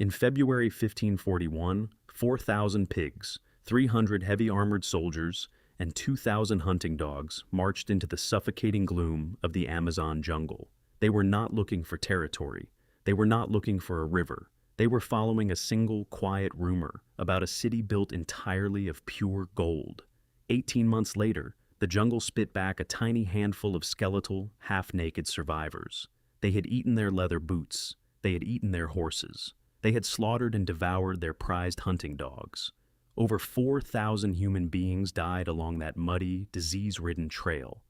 In February 1541, 4,000 pigs, 300 heavy armored soldiers, and 2,000 hunting dogs marched into the suffocating gloom of the Amazon jungle. They were not looking for territory. They were not looking for a river. They were following a single, quiet rumor about a city built entirely of pure gold. 18 months later, the jungle spit back a tiny handful of skeletal, half-naked survivors. They had eaten their leather boots. They had eaten their horses. They had slaughtered and devoured their prized hunting dogs. Over 4,000 human beings died along that muddy, disease-ridden trail.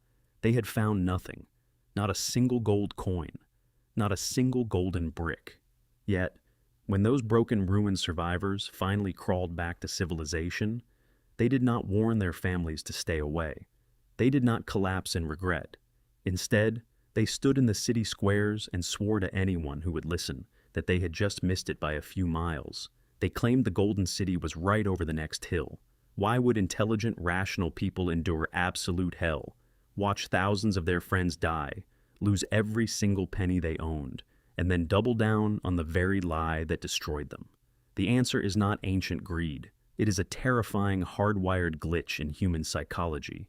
They had found nothing, not a single gold coin, not a single golden brick. Yet, when those broken ruined survivors finally crawled back to civilization, they did not warn their families to stay away. They did not collapse in regret. Instead, they stood in the city squares and swore to anyone who would listen that they had just missed it by a few miles. They claimed the Golden City was right over the next hill. Why would intelligent, rational people endure absolute hell, watch thousands of their friends die, lose every single penny they owned, and then double down on the very lie that destroyed them? The answer is not ancient greed. It is a terrifying, hardwired glitch in human psychology,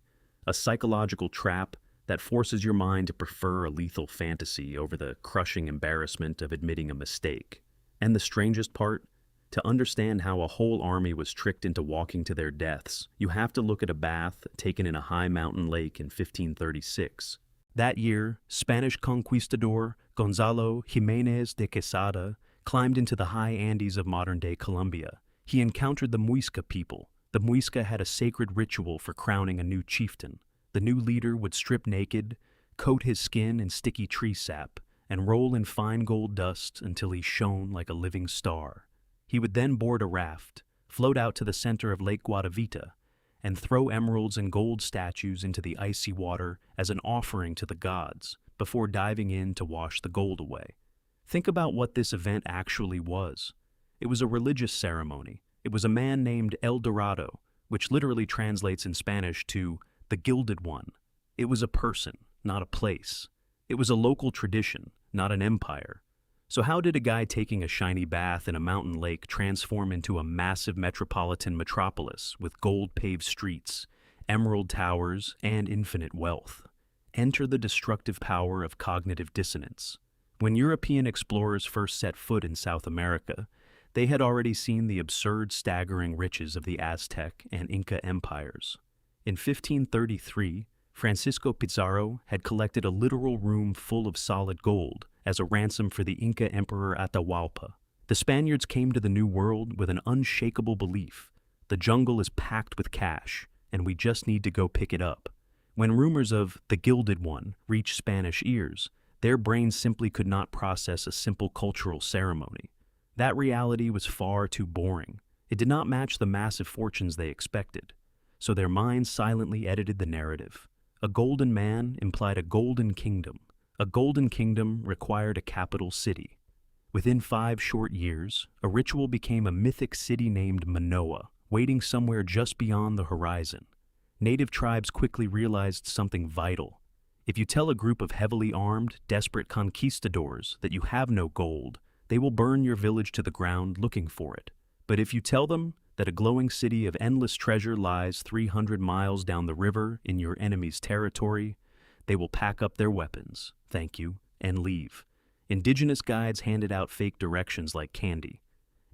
a psychological trap that forces your mind to prefer a lethal fantasy over the crushing embarrassment of admitting a mistake. And the strangest part, to understand how a whole army was tricked into walking to their deaths, you have to look at a bath taken in a high mountain lake in 1536. That year, Spanish conquistador Gonzalo Jiménez de Quesada climbed into the high Andes of modern-day Colombia. He encountered the Muisca people. The Muisca had a sacred ritual for crowning a new chieftain. The new leader would strip naked, coat his skin in sticky tree sap, and roll in fine gold dust until he shone like a living star. He would then board a raft, float out to the center of Lake Guatavita, and throw emeralds and gold statues into the icy water as an offering to the gods, before diving in to wash the gold away. Think about what this event actually was. It was a religious ceremony. It was a man named El Dorado, which literally translates in Spanish to the Gilded One. It was a person, not a place. It was a local tradition, not an empire. So how did a guy taking a shiny bath in a mountain lake transform into a massive metropolitan metropolis with gold-paved streets, emerald towers, and infinite wealth? Enter the destructive power of cognitive dissonance. When European explorers first set foot in South America, they had already seen the absurd, staggering riches of the Aztec and Inca empires. In 1533, Francisco Pizarro had collected a literal room full of solid gold as a ransom for the Inca Emperor Atahualpa. The Spaniards came to the New World with an unshakable belief: the jungle is packed with cash, and we just need to go pick it up. When rumors of the Gilded One reached Spanish ears, their brains simply could not process a simple cultural ceremony. That reality was far too boring. It did not match the massive fortunes they expected. So their minds silently edited the narrative. A golden man implied a golden kingdom. A golden kingdom required a capital city. Within 5 short years, a ritual became a mythic city named Manoa, waiting somewhere just beyond the horizon. Native tribes quickly realized something vital. If you tell a group of heavily armed, desperate conquistadors that you have no gold, they will burn your village to the ground looking for it. But if you tell them that a glowing city of endless treasure lies 300 miles down the river in your enemy's territory, they will pack up their weapons, thank you, and leave. Indigenous guides handed out fake directions like candy,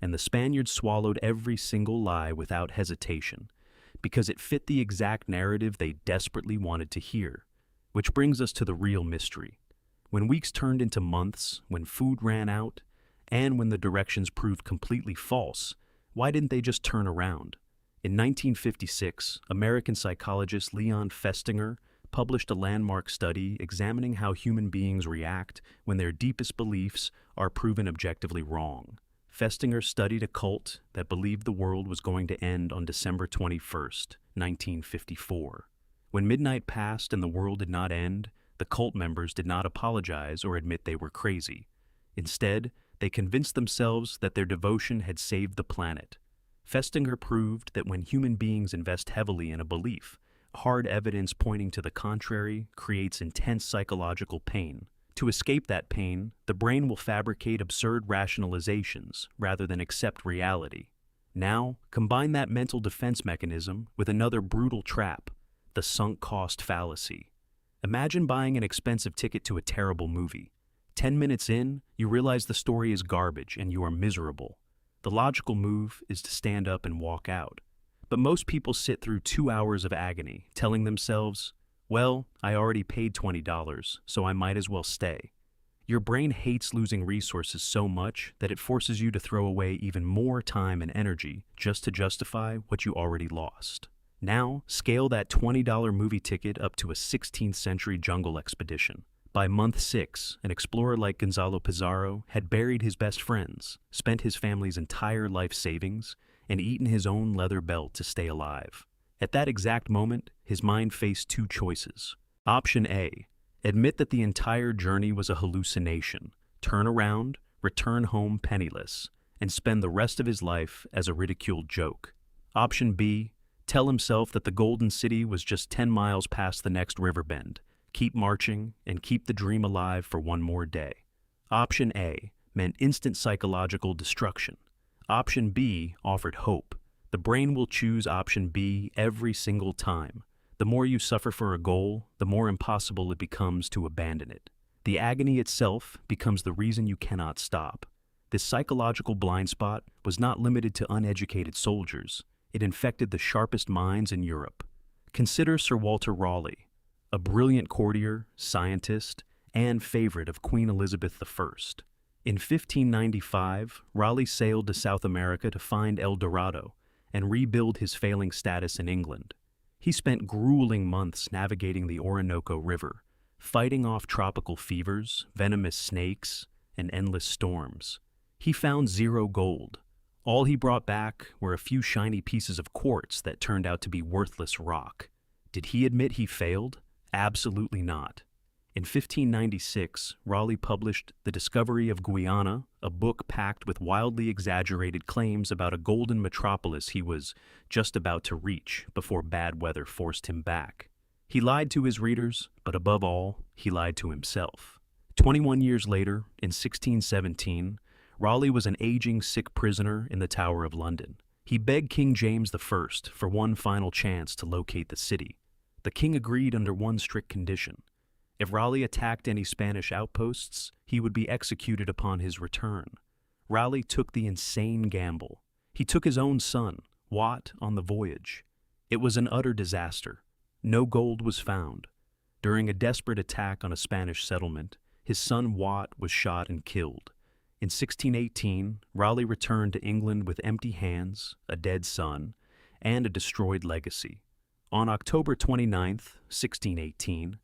and the Spaniards swallowed every single lie without hesitation, because it fit the exact narrative they desperately wanted to hear. Which brings us to the real mystery. When weeks turned into months, when food ran out, and when the directions proved completely false, why didn't they just turn around? In 1956, American psychologist Leon Festinger published a landmark study examining how human beings react when their deepest beliefs are proven objectively wrong. Festinger studied a cult that believed the world was going to end on December 21st, 1954. When midnight passed and the world did not end, the cult members did not apologize or admit they were crazy. Instead, they convinced themselves that their devotion had saved the planet. Festinger proved that when human beings invest heavily in a belief, hard evidence pointing to the contrary creates intense psychological pain. To escape that pain, the brain will fabricate absurd rationalizations rather than accept reality. Now, combine that mental defense mechanism with another brutal trap, the sunk cost fallacy. Imagine buying an expensive ticket to a terrible movie. 10 minutes in, you realize the story is garbage and you are miserable. The logical move is to stand up and walk out. But most people sit through 2 hours of agony, telling themselves, well, I already paid $20, so I might as well stay. Your brain hates losing resources so much that it forces you to throw away even more time and energy just to justify what you already lost. Now, scale that $20 movie ticket up to a 16th century jungle expedition. By month 6, an explorer like Gonzalo Pizarro had buried his best friends, spent his family's entire life savings, and eaten his own leather belt to stay alive. At that exact moment, his mind faced 2 choices. Option A, admit that the entire journey was a hallucination, turn around, return home penniless, and spend the rest of his life as a ridiculed joke. Option B, tell himself that the Golden City was just 10 miles past the next river bend, keep marching, and keep the dream alive for one more day. Option A meant instant psychological destruction. Option B offered hope. The brain will choose option B every single time. The more you suffer for a goal, the more impossible it becomes to abandon it. The agony itself becomes the reason you cannot stop. This psychological blind spot was not limited to uneducated soldiers. It infected the sharpest minds in Europe. Consider Sir Walter Raleigh, a brilliant courtier, scientist, and favorite of Queen Elizabeth I. In 1595, Raleigh sailed to South America to find El Dorado and rebuild his failing status in England. He spent grueling months navigating the Orinoco River, fighting off tropical fevers, venomous snakes, and endless storms. He found 0 gold. All he brought back were a few shiny pieces of quartz that turned out to be worthless rock. Did he admit he failed? Absolutely not. In 1596, Raleigh published The Discovery of Guyana, a book packed with wildly exaggerated claims about a golden metropolis he was just about to reach before bad weather forced him back. He lied to his readers, but above all, he lied to himself. 21 years later, in 1617, Raleigh was an aging sick prisoner in the Tower of London. He begged King James I for one final chance to locate the city. The king agreed under one strict condition. If Raleigh attacked any Spanish outposts, he would be executed upon his return. Raleigh took the insane gamble. He took his own son, Wat, on the voyage. It was an utter disaster. No gold was found. During a desperate attack on a Spanish settlement, his son Wat was shot and killed. In 1618, Raleigh returned to England with empty hands, a dead son, and a destroyed legacy. On October 29, 1618,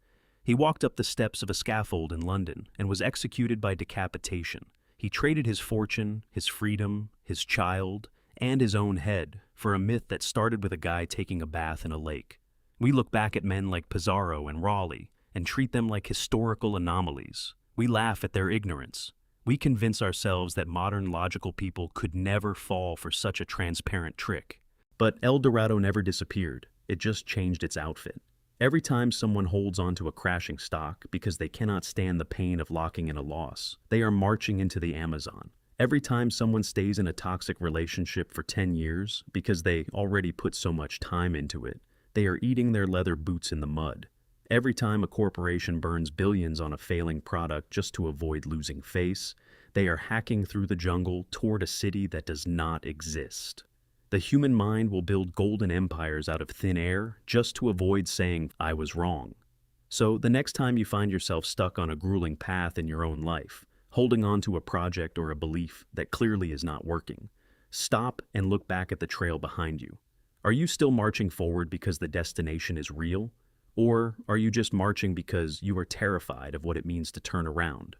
he walked up the steps of a scaffold in London and was executed by decapitation. He traded his fortune, his freedom, his child, and his own head for a myth that started with a guy taking a bath in a lake. We look back at men like Pizarro and Raleigh and treat them like historical anomalies. We laugh at their ignorance. We convince ourselves that modern logical people could never fall for such a transparent trick. But El Dorado never disappeared. It just changed its outfit. Every time someone holds onto a crashing stock because they cannot stand the pain of locking in a loss, they are marching into the Amazon. Every time someone stays in a toxic relationship for 10 years because they already put so much time into it, they are eating their leather boots in the mud. Every time a corporation burns billions on a failing product just to avoid losing face, they are hacking through the jungle toward a city that does not exist. The human mind will build golden empires out of thin air just to avoid saying, I was wrong. So the next time you find yourself stuck on a grueling path in your own life, holding on to a project or a belief that clearly is not working, stop and look back at the trail behind you. Are you still marching forward because the destination is real? Or are you just marching because you are terrified of what it means to turn around?